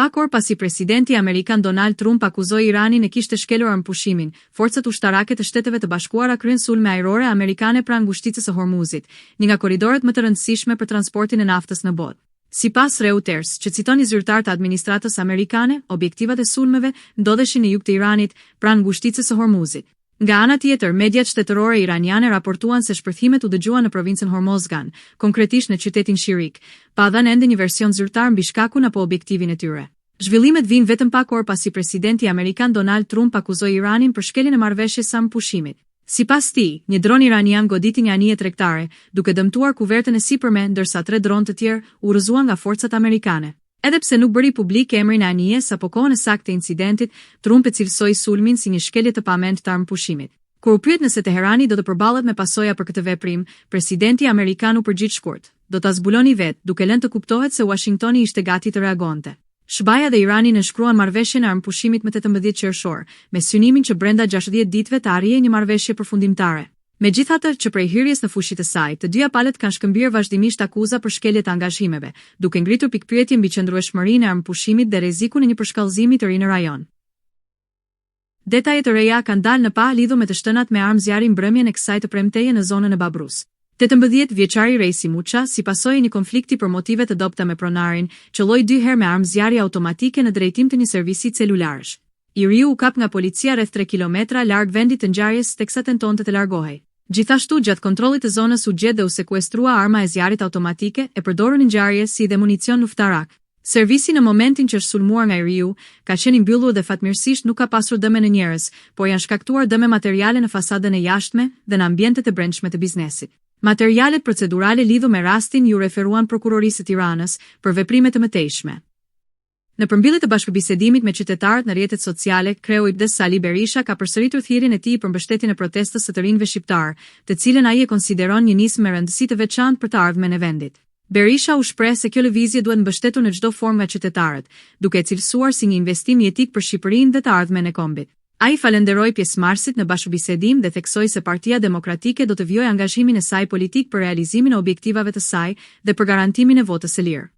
Pak orë pasi presidenti amerikan Donald Trump akuzoi Iranin e kishte shkelur armëpushimin, forcat ushtarake të Shteteve të Bashkuara kryen sulme ajrore amerikane pranë ngushticës së Hormuzit, një nga korridoret më të rëndësishme për transportin e naftës në botë. Sipas Reuters, që citon zyrtar të administratës amerikane, objektivat e sulmeve ndodheshin në jug të Iranit, pranë ngushticës së Hormuzit. Nga ana tjetër, mediat shtetërore iraniane raportuan se shpërthimet u dëgjuan në provincën Hormozgan, konkretisht në qytetin Shirik, pa dhënë ende një version zyrtar mbi shkakun apo objektivin e tyre. Zhvillimet vijnë vetëm pak orë pasi presidenti amerikan Donald Trump akuzoi Iranin për shkeljen e marrëveshjes së armëpushimit. Sipas tij, një dron iranian goditi një anije tregtare, duke dëmtuar kuvertën e sipërme, ndërsa 3 dronë të tjerë u rrëzuan nga forcat amerikane. Edhe pse nuk bëri publik emrin e anijes apo kohën e saktë të incidentit, Trump e cilësoi sulmin si një shkelje të pamend të armëpushimit. Kur u pyet nëse Teherani do të përballet me pasoja për këtë veprim, presidenti amerikan u përgjigj shkurt: "Do ta zbuloni vetë", duke lënë të kuptohet se Washingtoni ishte gati të reagonte. SBA dhe Irani nënshkruan marrëveshjen e armëpushimit më 18 qershor, me synimin që brenda 60 ditëve të arrijë një marrëveshje përfundimtare. Megjithatë, që prej hyrjes në fushit të saj, të dyja palët kanë shkëmbyer vazhdimisht akuza për shkelje të angazhimeve, duke ngritur pikpyetje mbi qëndrueshmërinë e armëpushimit dhe rrezikun e një përshkallëzimi të ri në rajon. Detajet e reja kanë dalë në pa lidhur me të shtënat me armë zjarri mbrëmjen e kësaj të premteje në zonën e Babrus. 18 vjeçari Reisi Muça, si pasojë një konflikti për motive të dobta me pronarin, qelloi 2 herë me armë zjarri automatike në drejtim të një servisi celularësh. I riu u kap nga policia rreth 3 kilometra larg vendit të ngjarjes teksa tentonte të largohej. Gjithashtu, gjatë kontrollit të zonës u gjet dhe u sekuestrua arma e zjarrit automatike e përdorur në ngjarje si dhe municion luftarak. Servisi në momentin që është sulmuar nga i riu, ka qenë i mbyllur dhe fatmirësisht nuk ka pasur dëme në njerëz, por janë shkaktuar dëme materiale në fasadën e jashtme dhe në ambientet e brendshme të biznesit. Materialet procedurale lidhur me rastin ju referuan prokurorisë së Tiranës për veprime të mëtejshme. Në përmbyllie të bashkëbisedimit me qytetarët në rrjetet sociale, kreu i BDS Sali Berisha ka përsëritur thirrjen e tij për mbështetjen e protestës së të rinjve shqiptar, të cilën ai e konsideron një nismë me rëndësi të veçantë për të ardhmen e vendit. Berisha u shpreh se kjo lëvizje duhet mbështetur në çdo formë nga qytetarët, duke e cilësuar si një investim jetik për Shqipërinë dhe të ardhmen e kombit. Ai falenderoi pjesëmarrësit në bashkëbisedim dhe theksoi se Partia Demokratike do të vijojë angazhimin e saj politik për realizimin e objektivave të saj dhe për garantimin e votës së lirë.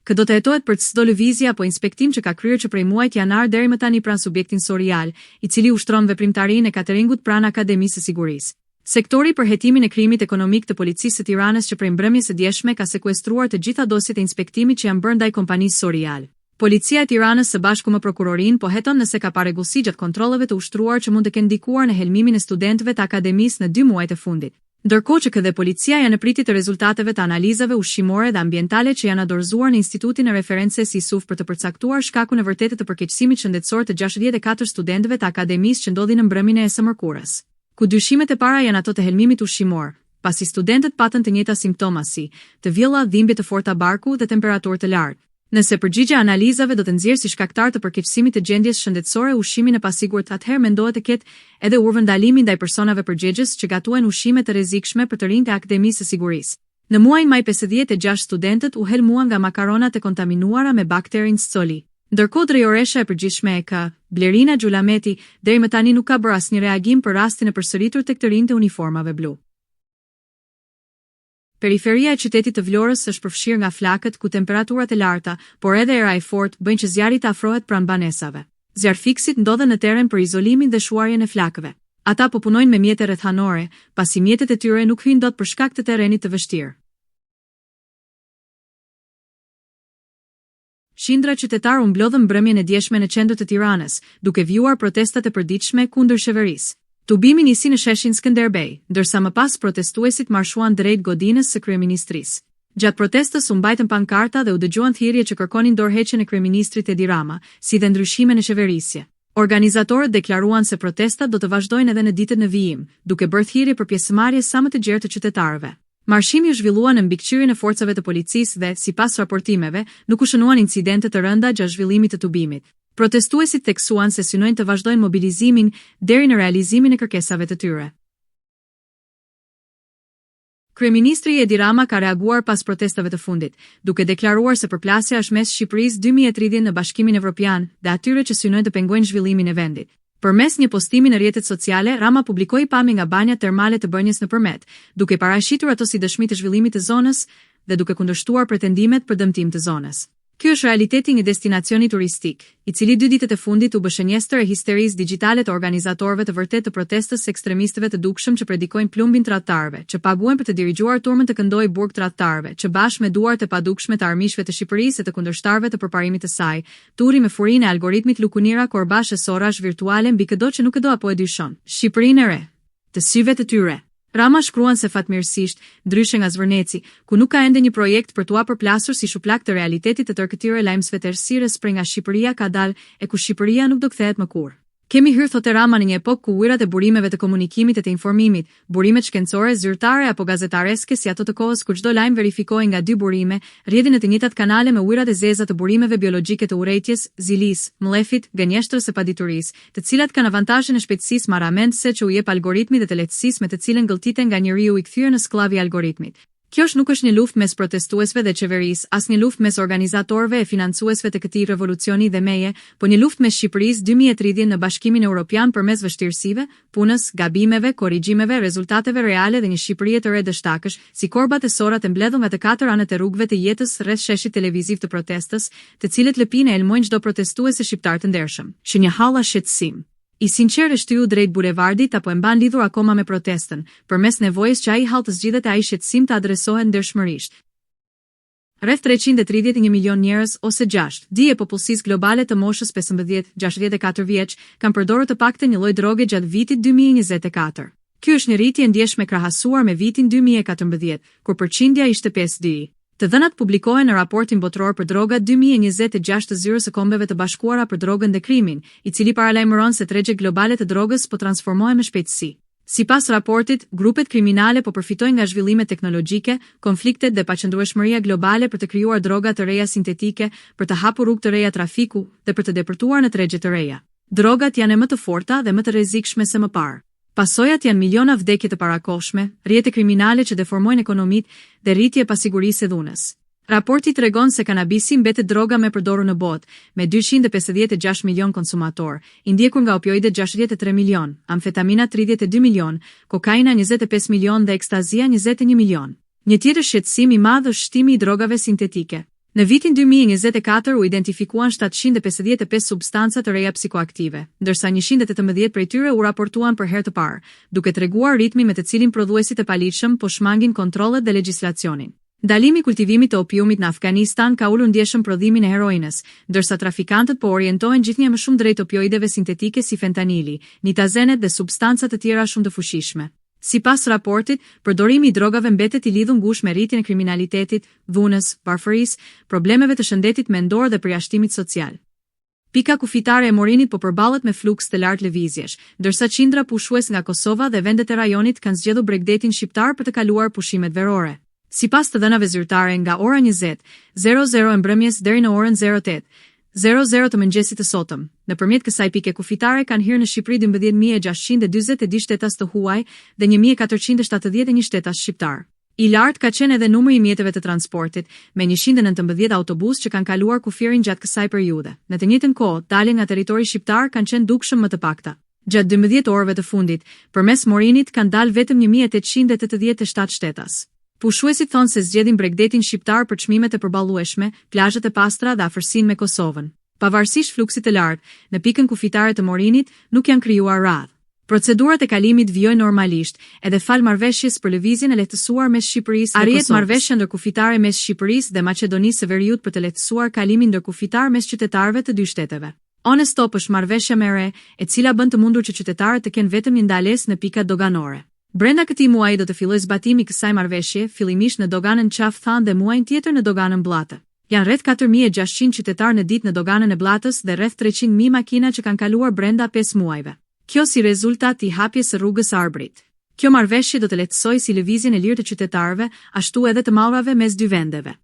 Kë do të hetohet për çdo lëvizje apo inspektim që ka kryer që prej muajit janar deri më tani pranë subjektin Sorial, i cili ushtron veprimtarinë e cateringut pranë Akademisë së Sigurisë. Sektori për hetimin e krimit ekonomik të policisë së Tiranës që prej mbrëmjes së djeshme ka sekuestruar të gjitha dosjet e inspektimit që janë bërë ndaj kompanisë Sorial. Policia e Tiranës së bashku me prokurorinë po heton nëse ka parregullsi gjatë kontrolleve të ushtruar që mund të kenë ndikuar në helmimin e studentëve të akademisë në 2 muajt e fundit. Ndërkohë që KDH policia janë në pritje të rezultateve të analizave ushqimore dhe ambientale që janë dorëzuar në Institutin e Referencës SISUF për të përcaktuar shkakun e vërtetë të përkeqësimit shëndetësor të 64 studentëve të akademisë që ndodhi në mbrëmjen e së mërkurës. Ku dyshimet e para janë ato të helmimit ushqimor, pasi studentët patën të njëjta simptoma si të vjella, dhimbje të forta barku dhe temperaturë të lartë. Nëse përgjigja e analizave do të nxjerrë si shkaktar të përkeqësimit të gjendjes shëndetësore ushqimin e pasigurt, atëherë mendohet të ketë edhe urdhërdalimi ndaj personave përgjegjës që gatuajnë ushqime të rrezikshme për të rinjtë e Akademisë së Sigurisë. Në muajin maj 56 studentët u helmuan nga makaronat e kontaminuara me bakterin E. coli. Ndërkohë drejtoresha e përgjithshme e KDH, Blerina Gjulameti, deri më tani nuk ka bërë asnjë reagim për rastin e përsëritur tek të rinjtë e uniformave blu. Periferia e qytetit të Vlorës është përfshirë nga flakët ku temperaturat e larta, por edhe era e fortë bëjnë që zjarri të afrohet pranë banesave. Zjarfiksit ndodhen në teren për izolimin dhe shuarjen e flakëve. Ata po punojnë me mjete rrethanore, pasi mjetet e tyre nuk hyjnë dot për shkak të terrenit të vështirë. Qindra qytetarë u mblodhën mbrëmjen e djeshme në qendër të Tiranës, duke vjuar protestat e përditshme kundër qeverisë. Tubimi nisi në sheshin Skënderbej, ndërsa më pas protestuesit marshuan drejt godinës së kryeministrisë. Gjatë protestës u mbajtën pankarta dhe u dëgjuan thirrje që kërkonin dorëheqjen e kryeministrit Edi Rama, si dhe ndryshime në qeverisje. Organizatorët deklaruan se protestat do të vazhdojnë edhe në ditët në vijim, duke bërë thirrje për pjesëmarrje sa më të gjerë të qytetarëve. Marshimi u zhvillua në mbikëqyrjen e forcave të policisë dhe, sipas raportimeve, nuk u shënuan incidente të rënda gjatë zhvillimit të tubimit. Protestuesit theksuan se synojnë të vazhdojnë mobilizimin deri në realizimin e kërkesave të tyre. Kryeministri Edi Rama ka reaguar pas protestave të fundit, duke deklaruar se përplasja është mes Shqipërisë 2030 në Bashkimin Evropian dhe atyre që synojnë të pengojnë zhvillimin e vendit. Përmes një postimi në rrjetet sociale, Rama publikoi pamje nga banjat termale të Bënjës nëpërmet, duke parashitur ato si dëshmi të zhvillimit të zonës dhe duke kundërshtuar pretendimet për dëmtim të zonës. Ky është realiteti një destinacioni turistik, i cili 2 ditët e fundit u bë shënjestër e histerisë digjitale të organizatorëve të vërtet të protestës së ekstremistëve të dukshëm që predikojnë plumbin tradhtarëve, që paguajnë për të dirigjuar turmën të këndoj burg tradhtarëve, që bashkë me duart e padukshme të armiqve të Shqipërisë e të kundërshtarëve të përparimit të saj, turi me furinë e algoritmit lukunira korbash e sorash virtuale mbi çdo që nuk e do apo e dyshon. Shqipërinë e re, të syve të tyre. Rama shkruan se fatmirësisht, ndryshe nga Zvërneci, ku nuk ka ende një projekt për t'ua përplasur si shuplak të realitetit të tërë këtyre lajmësve të errësirës prej nga Shqipëria ka dalë e ku Shqipëria nuk do kthehet më kurrë. Kemi hyrë, thotë Rama, në një epokë ku ujërat e burimeve të komunikimit e të informimit, burimet shkencore, zyrtare apo gazetareske si ato të kohës kur çdo lajm verifikohej nga 2 burime, rrjedhin në të njëjtat kanale me ujërat e zeza të burimeve biologjike të urrejtjes, zilis, mllefit, gënjeshtrës së paditurisë, të cilat kanë avantazhin e shpejtësisë marramendse që u jep algoritmit dhe të lehtësisë me të cilën gëlltiten nga njeriu i kthyer në skllav i algoritmit. Kjo nuk është një luftë mes protestuesve dhe qeverisë, as një luftë mes organizatorëve e financuesve të këtij revolucioni dhe meje, po një luftë mes Shqipërisë 2030 në Bashkimin Evropian përmes vështirësive, punës, gabimeve, korrigjimeve, rezultateve reale dhe një Shqipërie të re dështakësh, si korbat e sorat e mbledhur nga të 4 anët e rrugëve të jetës rreth sheshit televiziv të protestës, të cilët lëpinë e elmojnë çdo protestues shqiptar të ndershëm. Që një halla shqetësim i sinqerë shtyju drejt bulevardit apo e mban lidhur akoma me protestën, përmes nevojës që ai hall të zgjidhet e ai shqetësim të adresohet ndershmërisht. Rreth 331 milion njerëz ose 6% e popullsisë globale të moshës 15-64 vjeç kanë përdorur të paktën një lloj droge gjatë vitit 2024. Ky është një rritje e ndjeshme krahasuar me vitin 2014, kur përqindja ishte 5%. Të dhënat publikohen në raportin botror për drogat 2026 të Zyrës së Kombeve të Bashkuara për drogën dhe krimin, i cili paralajmëron se tregjet globale të drogës po transformohen me shpejtësi. Sipas raportit, grupet kriminale po përfitojnë nga zhvillimet teknologjike, konfliktet dhe paqëndrueshmëria globale për të krijuar droga të reja sintetike, për të hapur rrugë të reja trafiku dhe për të depërtuar në tregje të reja. Drogat janë më të forta dhe më të rrezikshme se më parë. Pasojat janë miliona vdekje të parakohshme, rrjete kriminale që deformojnë ekonomitë dhe rritje e pasigurisë së dhunës. Raporti tregon se kanabisi mbetet droga më e përdorur në botë, me 256 milion konsumator, i ndjekur nga opioidet 63 milion, amfetamina 32 milion, kokaina 25 milion dhe ekstazia 21 milion. Një tjetër shqetësim i madh është shtimi i drogave sintetike. Në vitin 2024 u identifikuan 755 substanca të reja psikoaktive, ndërsa 118 prej tyre u raportuan për herë të parë, duke treguar ritmin me të cilin prodhuesit e paligjshëm po shmangin kontrollet dhe legjislacionin. Ndalimi i kultivimit të opiumit në Afganistan ka ulur ndjeshëm prodhimin e heroinës, ndërsa trafikantët po orientohen gjithnjë më shumë drejt opioideve sintetike si fentanili, nitazenet dhe substanca të tjera shumë të fuqishme. Sipas raportit, përdorimi i drogave mbetet i lidhur ngushtë me rritjen e kriminalitetit, dhunës, varfërisë, problemeve të shëndetit mendor dhe përjashtimit social. Pika kufitare e Morinit po përballet me fluks të lartë lëvizjesh, ndërsa qindra pushues nga Kosova dhe vendet e rajonit kanë zgjedhur Bregdetin shqiptar për të kaluar pushimet verore. Sipas të dhënave zyrtare, nga ora 20:00 e mbrëmjes deri në orën 08:00 të mëngjesit të sotëm, nëpërmjet kësaj pike kufitare kanë hyrë në Shqipëri 12.620 shtetas të huaj dhe 1.471 shtetas shqiptar. I lartë ka qenë edhe numri i mjeteve të transportit, me 119 autobus që kanë kaluar kufirin gjatë kësaj periudhe. Në të njëjtën kohë, daljen nga territori shqiptar kanë qenë dukshëm më të pakta. Gjatë 12 orëve të fundit, përmes Morinit kanë dalë vetëm 1.887 shtetas. Pushuesit thonë se zgjedhin Bregdetin shqiptar për çmimet e përballueshme, plazhet e pastra dhe afërsinë me Kosovën. Pavarësisht fluksit të lartë, në pikën kufitare të Morinit nuk janë krijuar radhë. Procedurat e kalimit vijojnë normalisht, edhe fal marrëveshjes për lëvizjen e lehtësuar mes Shqipërisë dhe Kosovës. Arrihet marrëveshja ndërkufitare mes Shqipërisë dhe Maqedonisë së Veriut për të lehtësuar kalimin ndërkufitar mes qytetarëve të dy shteteve. On Stop është marrëveshja më e re, e cila bën të mundur që qytetarët të kenë vetëm një ndalesë në pikat doganore. Brenda këtij muaji do të fillojë zbatimi i kësaj marrëveshje, fillimisht në doganën Qaf-Than dhe muajin tjetër në doganën Bllate. Janë rreth 4600 qytetarë në ditë në doganën e Blllatës dhe rreth 300.000 makina që kanë kaluar brenda 5 muajve. Kjo si rezultat i hapjes së rrugës Arbrit. Kjo marrëveshje do të lehtësojë si lëvizjen e lirë të qytetarëve, ashtu edhe të mallrave mes dy vendeve.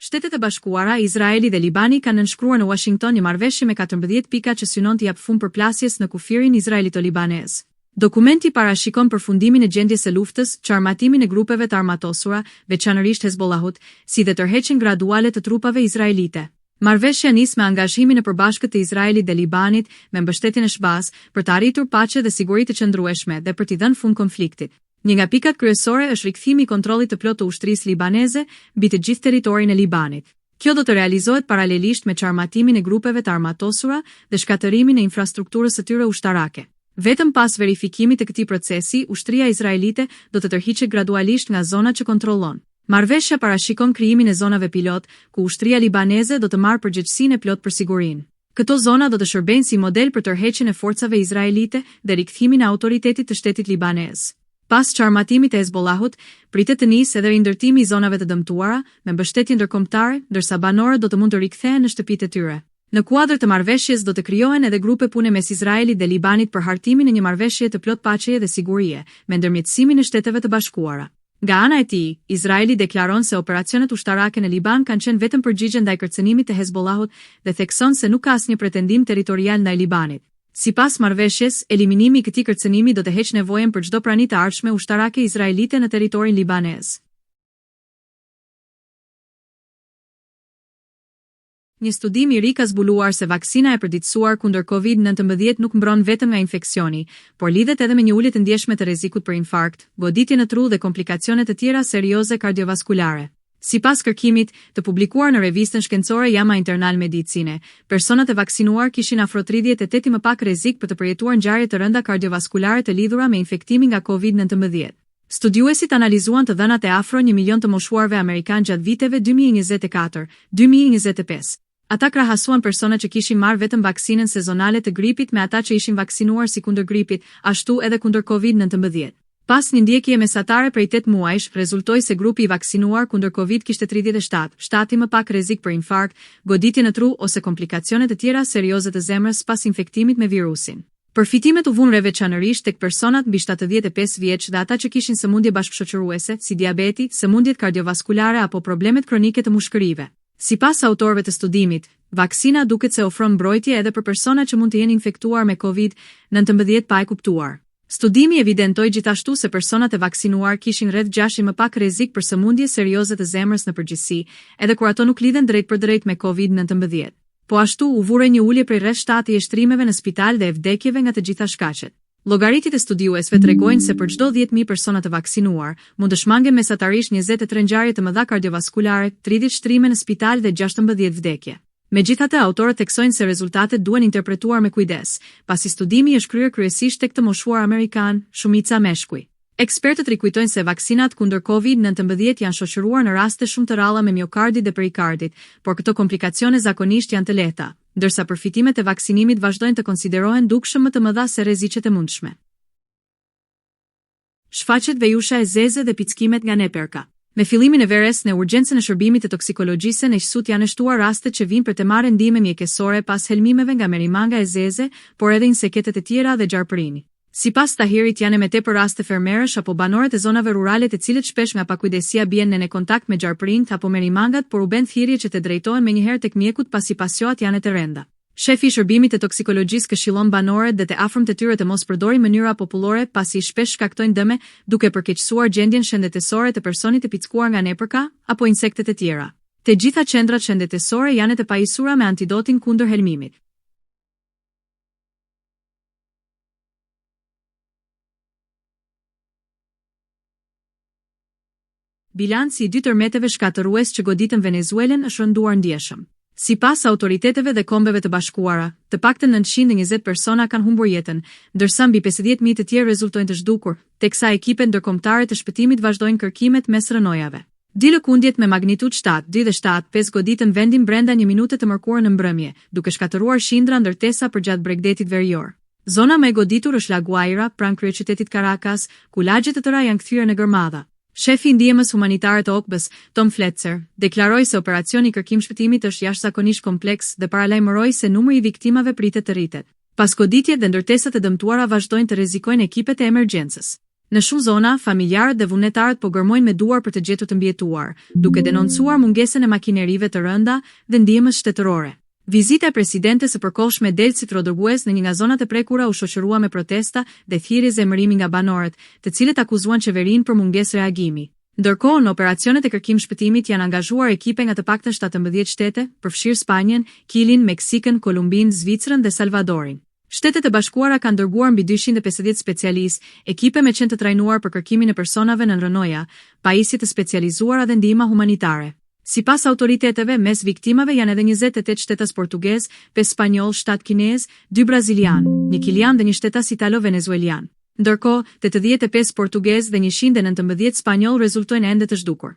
Shtetet e Bashkuara, Izraeli dhe Libani kanë nënshkruar në Washington një marrëveshje me 14 pika që synon të japë fund përplasjes në kufirin izraelito-libanez. Dokumenti parashikon përfundimin e gjendjes së luftës, çarmatimin e grupeve të armatosura, veçanërisht Hezbollahut, si dhe tërheqjen graduale të trupave izraelite. Marrëveshja nis me angazhimin e përbashkët të Izraelit dhe Libanit me mbështetjen e SBA-s për të arritur paqe dhe siguri të qëndrueshme dhe për t'i dhënë fund konfliktit. Një nga pikat kryesore është rikthimi i kontrollit të plotë të ushtrisë libaneze mbi të gjithë territorin e Libanit. Kjo do të realizohet paralelisht me çarmatimin e grupeve të armatosura dhe shkatërimin e infrastrukturës së tyre ushtarake. Vetëm pas verifikimit të këtij procesi, ushtria izraelite do të tërhiqet gradualisht nga zonat që kontrollon. Marrëveshja parashikon krijimin e zonave pilot, ku ushtria libaneze do të marrë përgjegjësinë e plotë për sigurinë. Këto zona do të shërbejnë si model për tërheqjen e forcave izraelite dhe rikthimin e autoritetit të shtetit libanez. Pas çarmatimit të Hezbollahut, pritet të nisë edhe rindërtimi i zonave të dëmtuara me mbështetje ndërkombëtare, ndërsa banorët do të mund të rikthehen në shtëpitë e tyre. Në kuadër të marrëveshjes do të krijohen edhe grupe pune mes Izraelit dhe Libanit për hartimin e një marrëveshje të plot paqeje dhe sigurie, me ndërmjetësimin e Shteteve të Bashkuara. Nga ana e tij, Izraeli deklaron se operacionet ushtarake në Liban kanë qenë vetëm përgjigje ndaj kërcënimit të Hezbollahut dhe thekson se nuk ka asnjë pretendim territorial ndaj Libanit. Sipas marrëveshjes, eliminimi i këtij kërcënimi do të heqë nevojën për çdo prani të ardhshme ushtarake izraelite në territorin libanez. Një studim i ri ka zbuluar se vaksina e përditësuar kundër COVID-19 nuk mbron vetëm nga infeksioni, por lidhet edhe me një ulje të ndjeshme të rrezikut për infarkt, goditje në tru dhe komplikacione të tjera serioze kardiovaskulare. Sipas kërkimit të publikuar në revistën shkencore JAMA Internal Medicine, personat e vaksinuar kishin afro 38 më pak rrezik për të përjetuar ngjarje të rënda kardiovaskulare të lidhura me infektimin nga COVID-19. Studiuesit analizuan të dhënat e afro 1 milion të moshuarve amerikan gjatë viteve 2024-2025. Ata krahasuan personat që kishin marrë vetëm vaksinën sezonale të gripit me ata që ishin vaksinuar si kundër gripit, ashtu edhe kundër COVID-19. Pas një ndjekje mesatare prej 8 muajsh, rezultoi se grupi i vaksinuar kundër COVID kishte 37 më pak rrezik për infarkt, goditje në tru ose komplikacione të tjera serioze të zemrës pas infektimit me virusin. Përfitimet u vunë re veçanërisht tek personat mbi 75 vjeç dhe ata që kishin sëmundje bashkëshoqëruese, si diabeti, sëmundjet kardiovaskulare apo problemet kronike të mushkërive. Sipas autorëve të studimit, vaksina duket se ofron mbrojtje edhe për persona që mund të jenë infektuar me COVID-19 pa e kuptuar. Studimi evidentoi gjithashtu se personat e vaksinuar kishin rreth 6 më pak rrezik për sëmundje serioze të zemrës në përgjithësi, edhe kur ato nuk lidhen drejt për drejt me COVID-19. Po ashtu u vure një ulje prej rreth 7 i shtrimeve në spital dhe e vdekjeve nga të gjitha shkaqet. Llogaritjet e studiuesve tregojnë se për çdo 10.000 persona të vaksinuar, mund të shmangen mesatarisht 23 ngjarje të mëdha kardiovaskulare, 30 shtrime në spital dhe 16 vdekje. Megjithatë, autorët theksojnë se rezultatet duhen interpretuar me kujdes, pasi studimi është kryer kryesisht tek të moshuar amerikan, shumica meshkuj. Ekspertët rikujtojnë se vaksinat kundër COVID-19 janë shoqëruar në raste shumë të rralla me miokardit dhe perikardit, por këto komplikacione zakonisht janë të lehta, ndërsa përfitimet e vaksinimit vazhdojnë të konsiderohen dukshëm më të mëdha se rreziqet e mundshme. Shfaqet vejusha e zeze dhe pickimet nga neperka. Me fillimin e verës në urgjencën e shërbimit të toksikologjisë në Qsut janë shtuar rastet që vinë për të marrë ndihmë mjekësore pas helmimeve nga merimanga e zeze, por edhe inseketet e tjera dhe gjarpërini. Sipas Tahirit janë me tepër raste fermerësh apo banorët e zonave rurale të cilët shpesh nga pakujdesia bien në kontakt me gjarpërinjt apo merimangat, por u bën thirrje që të drejtohen menjëherë tek mjekut pasi pasiohat janë të rënda. Shefi i shërbimit të toksikologjisë këshillon banorët dhe të afërmët e tyre të mos përdorin mënyra popullore pasi shpesh shkaktojnë dëme, duke përkeqësuar gjendjen shëndetësore të personit të pickuar nga nepërka apo insektet e tjera. Të gjitha qendrat shëndetësore janë të pajisura me antidotin kundër helmimit. Bilanci i dy tërmeteve shkatërues që goditën Venezuelën është rënduar ndjeshëm. Sipas autoriteteve dhe Kombeve të Bashkuara, të paktën 920 persona kanë humbur jetën, ndërsa mbi 50.000 të tjerë rezultojnë të zhdukur, teksa ekipet ndërkombëtare të shpëtimit vazhdojnë kërkimet mes rënojave. Dy lëkundjet me magnitudë 7.2 dhe 7.5 goditën vendin brenda një minute të mërkurë në mbrëmje, duke shkatëruar shindra ndërtesa përgjatë bregdetit verior. Zona më e goditur është La Guaira, pranë kryeqytetit Caracas, ku lagje të tëra janë kthyer në gërmadha. Shefi i ndihmës humanitare të OKB-s, Tom Fletcher, deklaroi se operacioni kërkim shpëtimit është jashtëzakonisht kompleks dhe paralajmëroi se numri i viktimave pritet të rritet. Pas goditjet dhe ndërtesat e dëmtuara vazhdojnë të rrezikojnë ekipet e emergjencës. Në shumë zona, familjarët dhe vullnetarët po gërmojnë me duar për të gjetur të mbijetuar, duke denoncuar mungesën e makinerive të rënda dhe ndihmës shtetërore. Vizita e presidentes së përkohshme Delcy Rodriguez në një nga zonat e prekura u shoqërua me protesta dhe thirrje zemërimi nga banorët, të cilët akuzuan qeverinë për mungesë reagimi. Ndërkohë, në operacionet e kërkim shpëtimit janë angazhuar ekipe nga të paktën 17 shtete, përfshirë Spanjen, Kilin, Meksikën, Kolumbinë, Zvicrën dhe Salvadorin. Shtetet e Bashkuara kanë dërguar mbi 250 specialistë, ekipe me qenë të trajnuar për kërkimin e personave në rënoja, pajisje të specializuara dhe ndihma humanitare. Sipas autoriteteve, mes viktimave janë edhe 28 shtetas portugez, 5 spanjoll, 7 kinez, 2 brazilian, 1 kilian dhe 1 shtetas italo-venezuelian. Ndërkohë, 85 portugez dhe 119 spanjoll rezultojnë ende të zhdukur.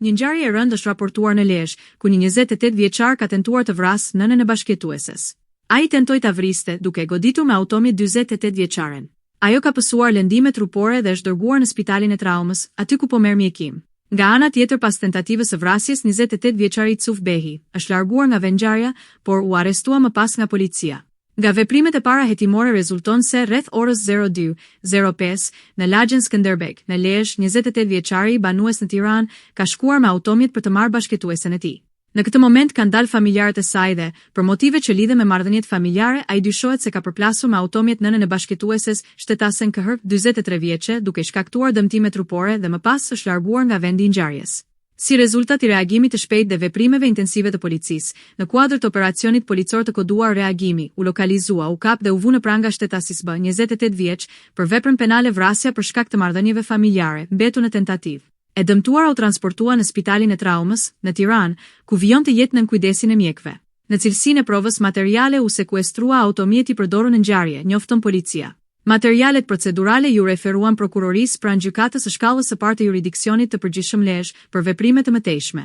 Një ngjarje e rëndë është raportuar në Lezhë, ku një 28 vjeçar ka tentuar të vrasë nënën e bashkëjetueses. Ai tentoi ta vriste duke goditur me automjet 48 vjeçaren. Ajo ka pësuar lëndime trupore dhe është dërguar në spitalin e traumës, aty ku po merr mjekim. Nga ana tjetër, pas tentativës së vrasjes, 28 vjeçari Cuf Behi është larguar nga vendngjarja, por u arrestua më pas nga policia. Nga veprimet e para hetimore rezulton se rreth orës 02:05 në lagjen Skënderbeg, në Lezhë, 28 vjeçari banues në Tiranë ka shkuar me automjet për të marrë bashkëjetuesen e tij. Në këtë moment kanë dalë familjarët e saj dhe, për motive që lidhen me marrëdhëniet familjare, ai dyshohet se ka përplasur me automjet nënën e bashkëjetueses, shtetasen KH, 43 vjeçe, duke shkaktuar dëmtime trupore dhe më pas është larguar nga vendi i ngjarjes. Si rezultat i reagimit të shpejtë dhe veprimeve intensive të policisë, në kuadër të operacionit policor të koduar reagimi, u lokalizua, u kap dhe u vu në pranga shtetasis B, 28 vjeç, për veprën penale vrasja për shkak të marrëdhënieve familjare, mbetur në tentativë. E dëmtuara u transportua në spitalin e traumës, në Tiranë, ku vijon të jetë nën kujdesin e mjekëve. Në cilësinë e provës materiale u sekuestrua automjeti përdorur në ngjarje, njofton policia. Materialet procedurale ju referuan prokurorisë pranë gjykatës së shkallës së parë të juridiksionit të përgjithshëm Lezhë për veprime të mëtejshme.